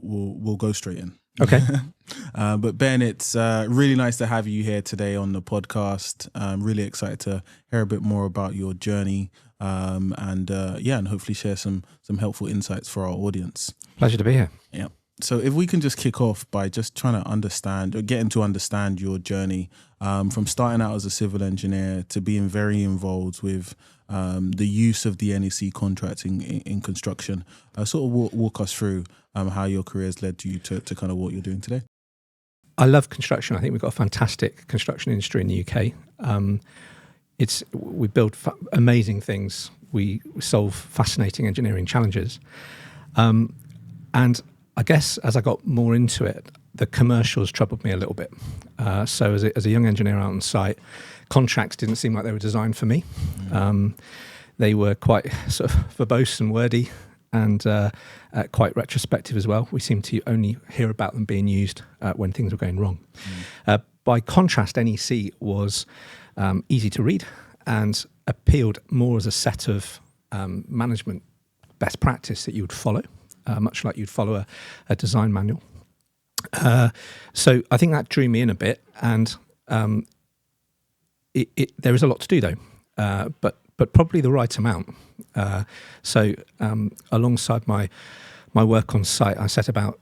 we'll go straight in. Okay. But Ben, it's really nice to have you here today on the podcast. I'm really excited to hear a bit more about your journey, and hopefully share some helpful insights for our audience. Pleasure to be here. Yeah. So if we can just kick off by just trying to getting to understand your journey from starting out as a civil engineer to being very involved with the use of the NEC contracting in construction. Sort of walk us through how your career has led you to kind of what you're doing today. I love construction. I think we've got a fantastic construction industry in the UK. We build amazing things. We solve fascinating engineering challenges. And I guess as I got more into it, the commercials troubled me a little bit. So as a young engineer out on site, contracts didn't seem like they were designed for me. They were quite sort of verbose and wordy, and quite retrospective as well. We seem to only hear about them being used when things were going wrong. By contrast, NEC was easy to read and appealed more as a set of management best practice that you would follow, much like you'd follow a design manual. So I think that drew me in a bit, and there is a lot to do though, but probably the right amount. So alongside my work on site, I set about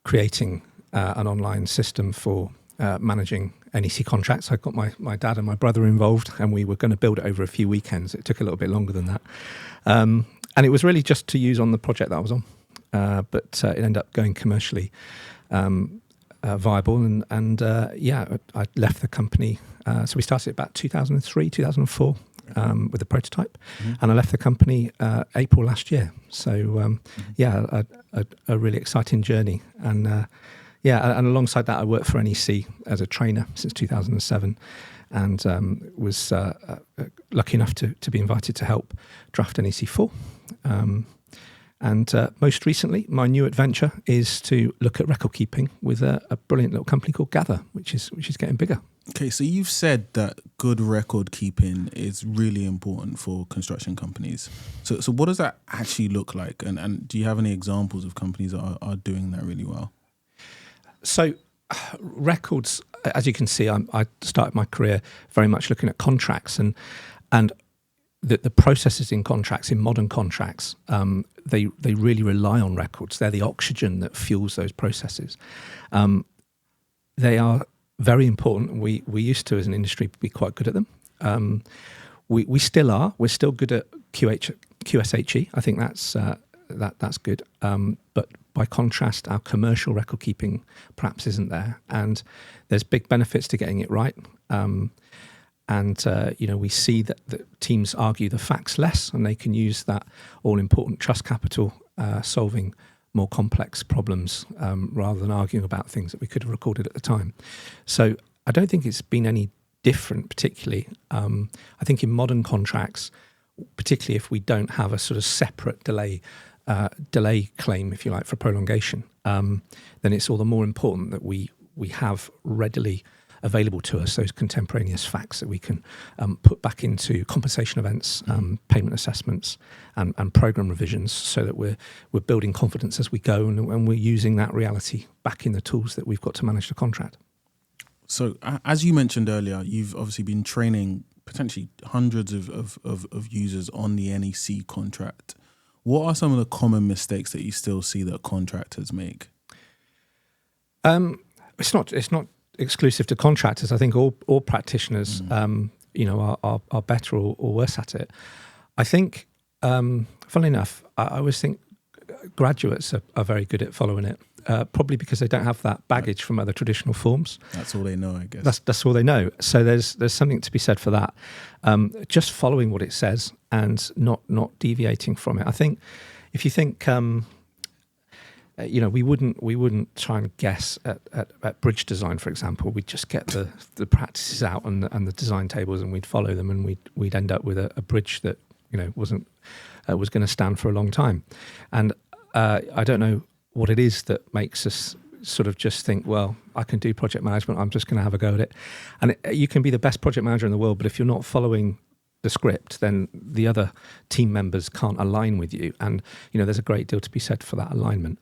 creating an online system for managing NEC contracts. I got my dad and my brother involved, and we were going to build it over a few weekends. It took a little bit longer than that. And it was really just to use on the project that I was on. But it ended up going commercially viable. And I left the company. So we started about 2003, 2004. With a prototype, and I left the company April last year. So a really exciting journey, and alongside that, I worked for NEC as a trainer since 2007, and was lucky enough to be invited to help draft NEC 4. And most recently, my new adventure is to look at record keeping with a brilliant little company called Gather, which is getting bigger. Okay, so you've said that good record keeping is really important for construction companies. So what does that actually look like? And do you have any examples of companies that are doing that really well? So records, as you can see, I started my career very much looking at contracts, and the processes in contracts, in modern contracts, they really rely on records. They're the oxygen that fuels those processes. They are very important. We used to, as an industry, be quite good at them. We still are. We're still good at QSHE. I think that's good. But by contrast, our commercial record keeping perhaps isn't there. And there's big benefits to getting it right. We see that teams argue the facts less, and they can use that all-important trust capital solving more complex problems rather than arguing about things that we could have recorded at the time. So I don't think it's been any different particularly. I think in modern contracts, particularly if we don't have a sort of separate delay claim, if you like, for prolongation, then it's all the more important that we have readily available to us those contemporaneous facts that we can put back into compensation events, payment assessments, and program revisions, so that we're building confidence as we go, and we're using that reality back in the tools that we've got to manage the contract. So as you mentioned earlier, you've obviously been training potentially hundreds of users on the NEC contract. What are some of the common mistakes that you still see that contractors make? It's not exclusive to contractors. I think all practitioners, are better or worse at it. I think, funnily enough, I always think graduates are very good at following it, probably because they don't have that baggage from other traditional forms. That's all they know, I guess. That's all they know. So there's something to be said for that. Just following what it says and not deviating from it. I think if you think, we wouldn't try and guess at bridge design, for example. We'd just get the practices out and the design tables, and we'd follow them, and we'd end up with a bridge that was going to stand for a long time. And I don't know what it is that makes us sort of just think, well, I can do project management, I'm just going to have a go at it. And you can be the best project manager in the world, but if you're not following the script, then the other team members can't align with you. And, there's a great deal to be said for that alignment.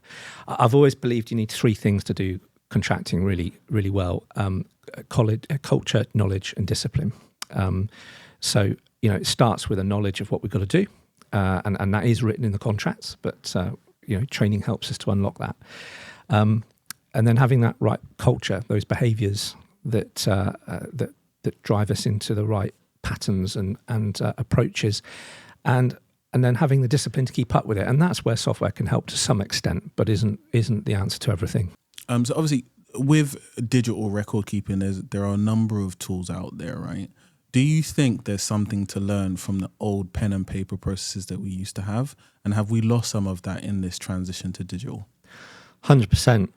I've always believed you need three things to do contracting really, really well: culture, knowledge, and discipline. So, it starts with a knowledge of what we've got to do, and that is written in the contracts, but, training helps us to unlock that. And then having that right culture, those behaviours that drive us into the right patterns and approaches, and then having the discipline to keep up with it. And that's where software can help to some extent, but isn't the answer to everything. So obviously, with digital record keeping, there are a number of tools out there, right? Do you think there's something to learn from the old pen and paper processes that we used to have? And have we lost some of that in this transition to digital? 100%.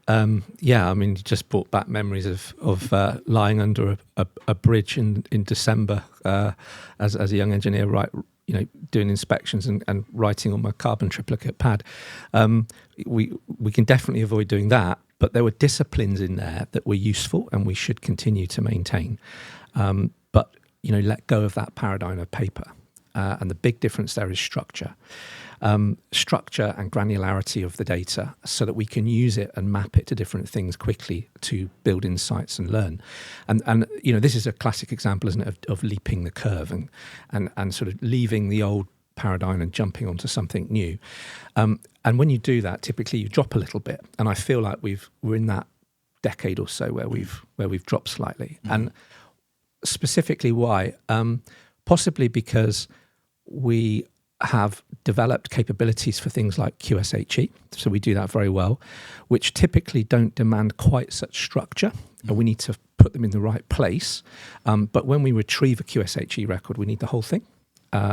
Yeah, I mean, you just brought back memories of lying under a bridge in December as a young engineer, right? Doing inspections and writing on my carbon triplicate pad. We can definitely avoid doing that, but there were disciplines in there that were useful and we should continue to maintain. But let go of that paradigm of paper, and the big difference there is structure. Structure and granularity of the data so that we can use it and map it to different things quickly to build insights and learn. And this is a classic example, isn't it, of leaping the curve and sort of leaving the old paradigm and jumping onto something new. And when you do that, typically you drop a little bit. And I feel like we're in that decade or so where we've dropped slightly. Mm. And specifically why? Possibly because we have developed capabilities for things like QSHE, so we do that very well, which typically don't demand quite such structure, and we need to put them in the right place. But when we retrieve a QSHE record, we need the whole thing,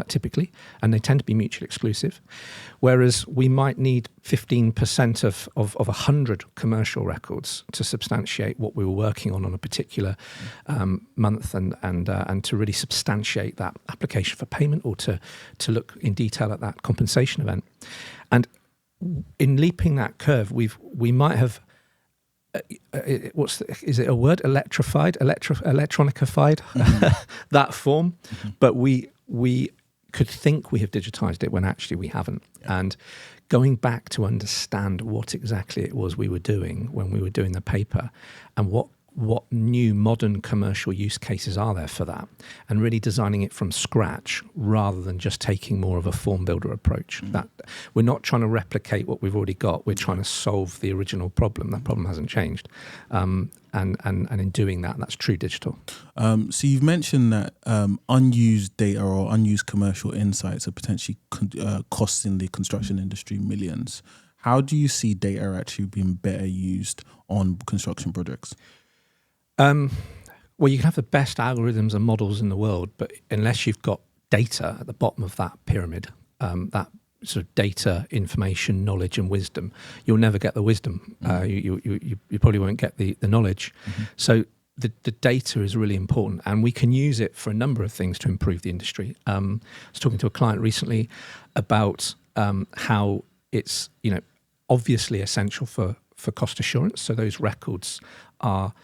typically, and they tend to be mutually exclusive. Whereas we might need 15% of 100 commercial records to substantiate what we were working on a particular month, and to really substantiate that application for payment, or to look in detail at that compensation event. And in leaping that curve, we might have is it a word? Electronified that form, but we could think we have digitized it when actually we haven't. Yeah. And going back to understand what exactly it was we were doing when we were doing the paper, and what new modern commercial use cases are there for that, and really designing it from scratch rather than just taking more of a form builder approach. Mm-hmm. That we're not trying to replicate what we've already got, we're trying to solve the original problem. That problem hasn't changed. And in doing that, that's true digital. So you've mentioned that unused data or unused commercial insights are potentially costing the construction industry millions. How do you see data actually being better used on construction projects? Well, you can have the best algorithms and models in the world, but unless you've got data at the bottom of that pyramid, that sort of data, information, knowledge, and wisdom, you'll never get the wisdom. You probably won't get the knowledge. Mm-hmm. So the data is really important, and we can use it for a number of things to improve the industry. I was talking to a client recently about how it's obviously essential for cost assurance. So those records are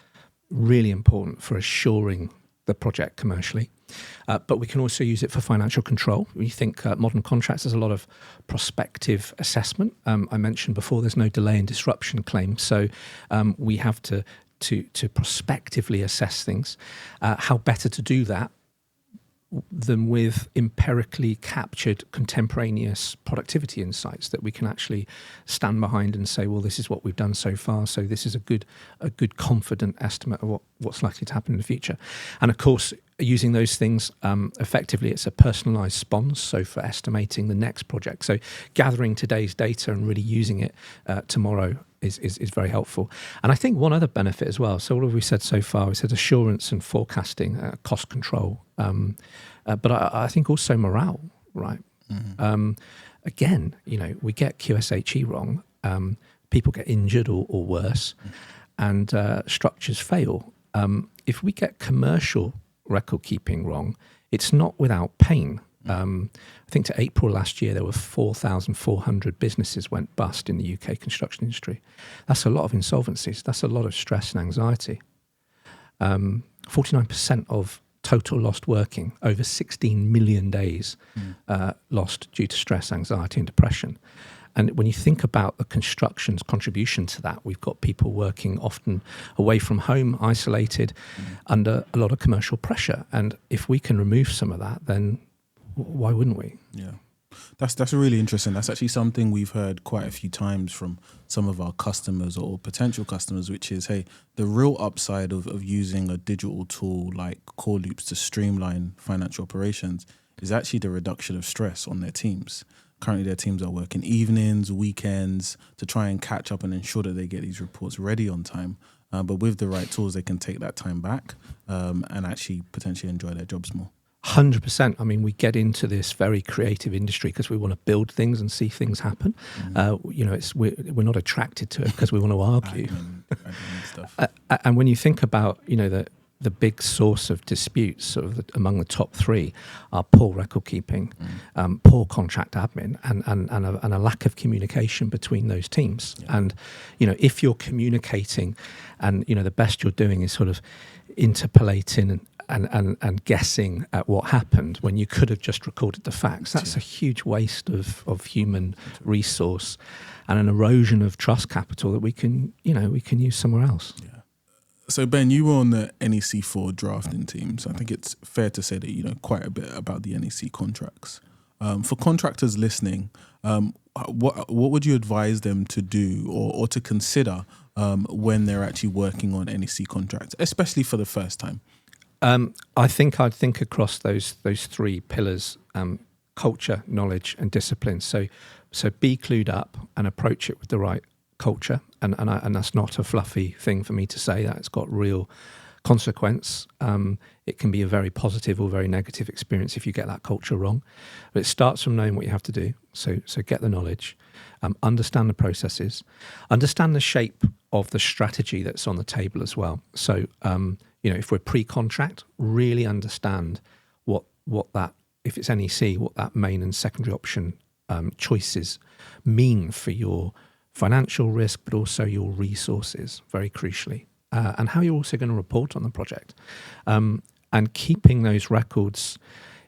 really important for assuring the project commercially. But we can also use it for financial control. We think modern contracts, there's a lot of prospective assessment. I mentioned before, there's no delay and disruption claim. So we have to prospectively assess things. How better to do that than with empirically captured contemporaneous productivity insights that we can actually stand behind and say, well, this is what we've done so far, so this is a good confident estimate of what's likely to happen in the future. And of course, using those things effectively, it's a personalized spons, so for estimating the next project. So gathering today's data and really using it tomorrow is very helpful. And I think one other benefit as well, so what have we said so far? We said assurance and forecasting, cost control, but I think also morale, right? Mm-hmm. Again, we get QSHE wrong, people get injured or worse, and structures fail. If we get commercial record keeping wrong, it's not without pain. I think to April last year, there were 4,400 businesses went bust in the UK construction industry. That's a lot of insolvencies. That's a lot of stress and anxiety. 49% of total lost working, over 16 million days lost due to stress, anxiety and depression. And when you think about the construction's contribution to that, we've got people working often away from home, isolated, under a lot of commercial pressure. And if we can remove some of that, then why wouldn't we? Yeah. That's really interesting. That's actually something we've heard quite a few times from some of our customers or potential customers, which is, hey, the real upside of using a digital tool like Coreloops to streamline financial operations is actually the reduction of stress on their teams. Currently, their teams are working evenings, weekends to try and catch up and ensure that they get these reports ready on time. But with the right tools, they can take that time back and actually potentially enjoy their jobs more. 100%. I mean, we get into this very creative industry because we want to build things and see things happen. We're not attracted to it because we want to argue. Admin stuff. And when you think about, the big source of disputes sort of among the top three are poor record keeping, poor contract admin, and a lack of communication between those teams. Yeah. And if you're communicating, and the best you're doing is sort of interpolating and guessing at what happened when you could have just recorded the facts, that's a huge waste of human resource and an erosion of trust capital that we can use somewhere else. Yeah. So Ben, you were on the NEC4 drafting team, so I think it's fair to say that you know quite a bit about the NEC contracts. For contractors listening, what would you advise them to do or to consider when they're actually working on NEC contracts, especially for the first time? I think I'd think across those three pillars: culture, knowledge, and discipline. So be clued up and approach it with the right culture, and that's not a fluffy thing for me to say. That it's got real consequence. It can be a very positive or very negative experience if you get that culture wrong. But it starts from knowing what you have to do. So get the knowledge, understand the processes, understand the shape of the strategy that's on the table as well. So if we're pre-contract, really understand what that, if it's NEC, what that main and secondary option choices mean for your financial risk, but also your resources, very crucially, and how you're also going to report on the project, and keeping those records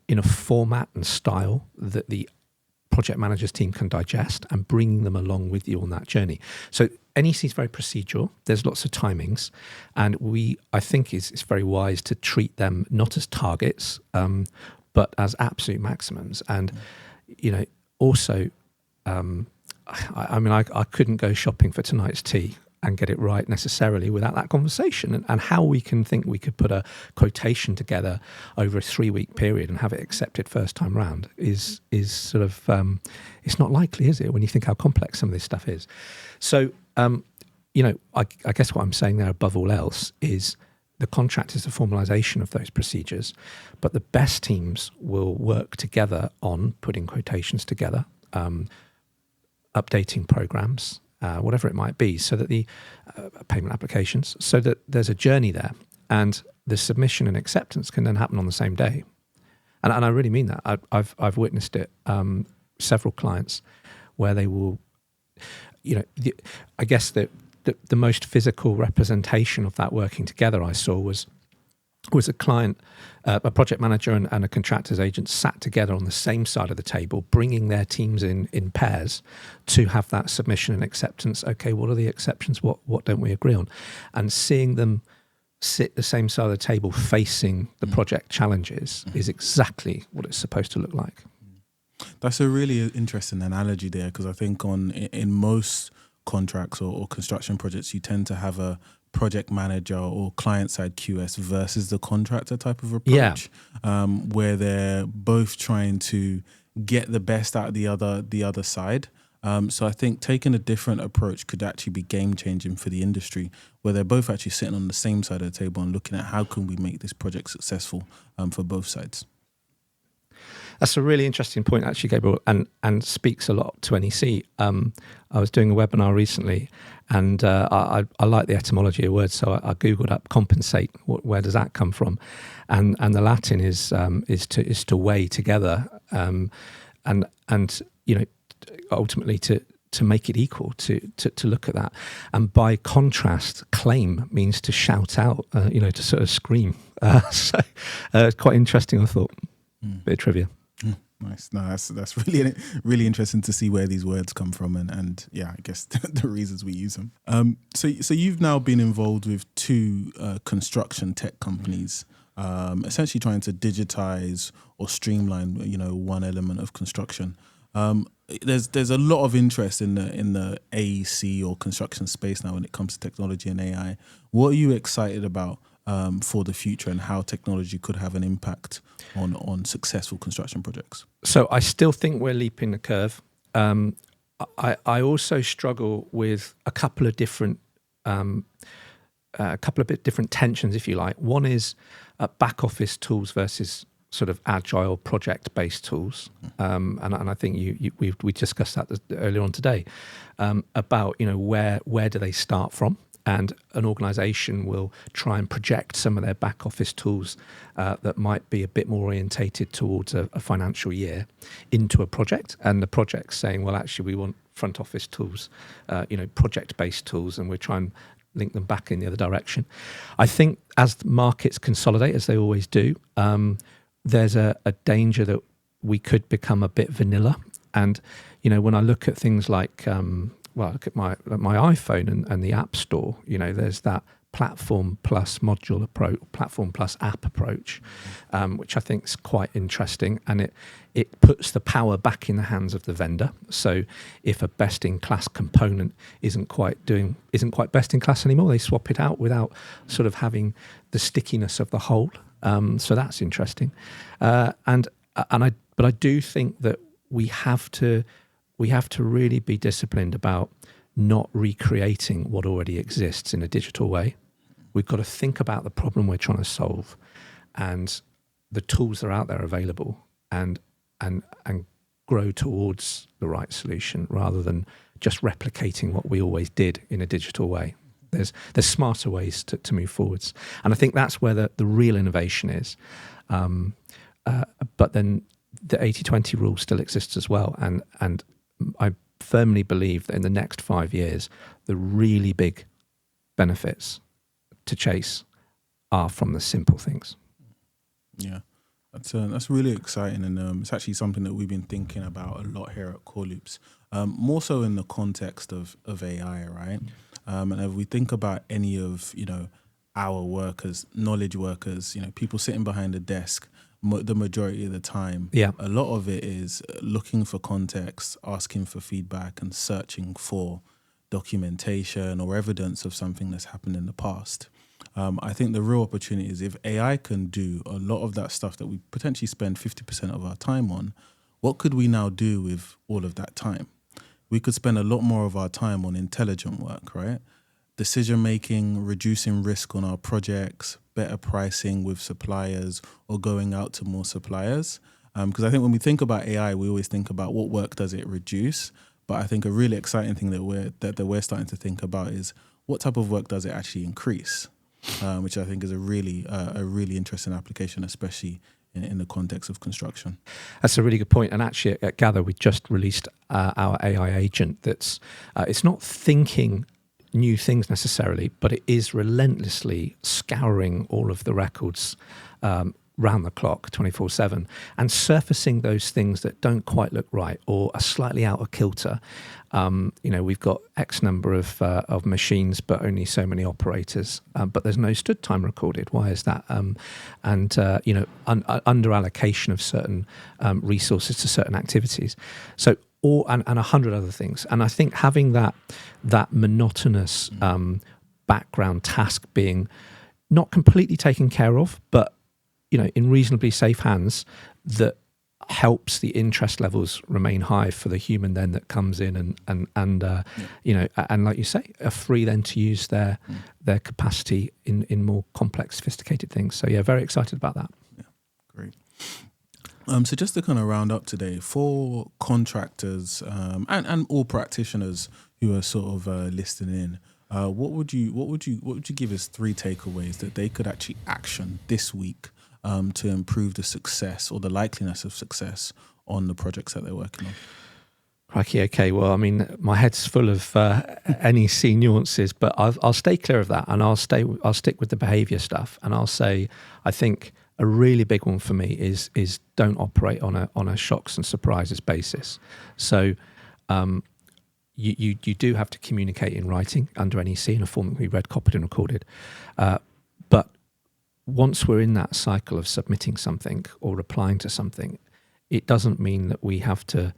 in a format and style that the project manager's team can digest, and bringing them along with you on that journey. So NEC is very procedural. There's lots of timings, and I think it's very wise to treat them not as targets, but as absolute maximums. And also, I couldn't go shopping for tonight's tea and get it right necessarily without that conversation, and how we can think we could put a quotation together over a 3-week period and have it accepted first time round is sort of it's not likely, is it, when you think how complex some of this stuff is. So I guess what I'm saying there above all else is the contract is the formalisation of those procedures, but the best teams will work together on putting quotations together, updating programs, whatever it might be, so that the payment applications, so that there's a journey there, and the submission and acceptance can then happen on the same day. And I really mean that. I've witnessed it. Several clients where they will, I guess the most physical representation of that working together I saw was a client, a project manager and a contractor's agent sat together on the same side of the table, bringing their teams in pairs to have that submission and acceptance. Okay, what are the exceptions? What don't we agree on? And seeing them sit the same side of the table facing the project challenges is exactly what it's supposed to look like. That's a really interesting analogy there, because I think in most contracts or construction projects, you tend to have a project manager or client-side QS versus the contractor type of approach, where they're both trying to get the best out of the other side. So I think taking a different approach could actually be game-changing for the industry, where they're both actually sitting on the same side of the table and looking at how can we make this project successful for both sides. That's a really interesting point, actually, Gabriel, and speaks a lot to NEC. I was doing a webinar recently, and I like the etymology of words, so I googled up compensate. Where does that come from? And the Latin is to weigh together, and ultimately to to make it equal, to look at that. And by contrast, claim means to shout out, to sort of scream. So it's quite interesting, I thought. Bit of trivia. Nice. No, that's really really interesting to see where these words come from, and yeah, I guess the reasons we use them. So you've now been involved with two construction tech companies, essentially trying to digitize or streamline, one element of construction. There's a lot of interest in the AEC or construction space now when it comes to technology and AI. What are you excited about for the future, and how technology could have an impact on successful construction projects? So I still think we're leaping the curve. I also struggle with a couple of different different tensions, if you like. One is back office tools versus sort of agile project-based tools, and I think we discussed that earlier on today, about where do they start from. And an organisation will try and project some of their back office tools that might be a bit more orientated towards a financial year into a project. And the project's saying, well, actually, we want front office tools, project-based tools, and we're trying to link them back in the other direction. I think as the markets consolidate, as they always do, there's a danger that we could become a bit vanilla. And, when I look at things like... look at my iPhone and the App Store. There's that platform plus module approach, platform plus app approach, which I think is quite interesting, and it puts the power back in the hands of the vendor. So if a best-in-class component isn't quite best in class anymore, they swap it out without sort of having the stickiness of the whole. So that's interesting, but I do think that we have to really be disciplined about not recreating what already exists in a digital way. We've got to think about the problem we're trying to solve, and the tools that are out there available, and grow towards the right solution rather than just replicating what we always did in a digital way. There's smarter ways to move forwards, and I think that's where the real innovation is. But then the 80-20 rule still exists as well, and I firmly believe that in the next 5 years, the really big benefits to chase are from the simple things. Yeah, that's really exciting, and it's actually something that we've been thinking about a lot here at Coreloops, more so in the context of AI, right? And if we think about any of our workers, knowledge workers, people sitting behind a desk, the majority of the time, a lot of it is looking for context, asking for feedback, and searching for documentation or evidence of something that's happened in the past. I think the real opportunity is if AI can do a lot of that stuff that we potentially spend 50% of our time on, what could we now do with all of that time? We could spend a lot more of our time on intelligent work, right? Decision-making, reducing risk on our projects, better pricing with suppliers, or going out to more suppliers. Because I think when we think about AI, we always think about what work does it reduce. But I think a really exciting thing that we're starting to think about is what type of work does it actually increase, which I think is a really interesting application, especially in the context of construction. That's a really good point. And actually at Gather, we just released our AI agent that's, it's not thinking new things necessarily, but it is relentlessly scouring all of the records round the clock, 24/7, and surfacing those things that don't quite look right or are slightly out of kilter. We've got X number of machines, but only so many operators, but there's no stood time recorded. Why is that? Under allocation of certain resources to certain activities. So and 100 other things. And I think having that monotonous background task being not completely taken care of, but in reasonably safe hands, that helps the interest levels remain high for the human then that comes in and like you say, are free then to use their capacity in more complex, sophisticated things. So yeah, very excited about that. Yeah, great. So just to kind of round up today, for contractors and all practitioners who are sort of listening in, what would you give as 3 takeaways that they could actually action this week to improve the success or the likeliness of success on the projects that they're working on? Crikey, okay. Well, I mean, my head's full of NEC nuances, but I'll stay clear of that, and I'll stick with the behaviour stuff, and I'll say I think a really big one for me is don't operate on a shocks and surprises basis. So you do have to communicate in writing under NEC in a form that we read, copied, and recorded, but once we're in that cycle of submitting something or replying to something, it doesn't mean that we have to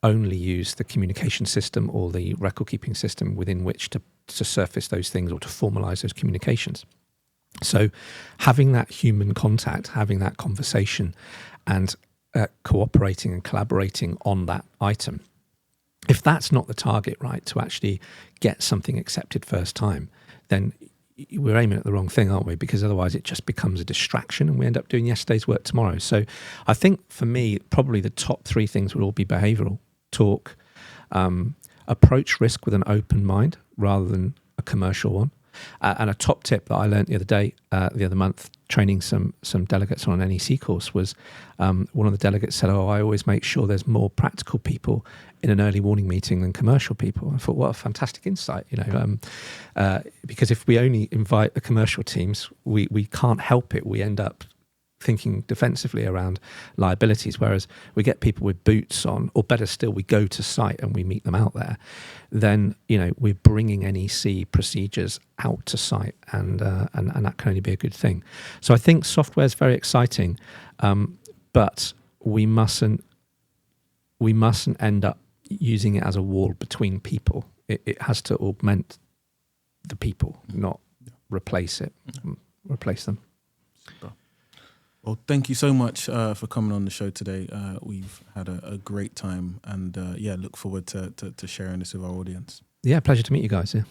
only use the communication system or the record keeping system within which to surface those things or to formalize those communications. So having that human contact, having that conversation, and cooperating and collaborating on that item, if that's not the target, right, to actually get something accepted first time, then we're aiming at the wrong thing, aren't we? Because otherwise it just becomes a distraction and we end up doing yesterday's work tomorrow. So I think for me, probably the top three things would all be behavioural, talk, approach risk with an open mind rather than a commercial one. And a top tip that I learned the other month, training some delegates on an NEC course, was one of the delegates said, I always make sure there's more practical people in an early warning meeting than commercial people. I thought, what a fantastic insight, because if we only invite the commercial teams, we can't help it. We end up thinking defensively around liabilities, whereas we get people with boots on, or better still, we go to site and we meet them out there, then we're bringing NEC procedures out to site, and that can only be a good thing. So I think software is very exciting, but we mustn't end up using it as a wall between people. It has to augment the people, not replace them. Super. Well, thank you so much for coming on the show today. We've had a great time, and look forward to sharing this with our audience. Yeah, pleasure to meet you guys. Yeah.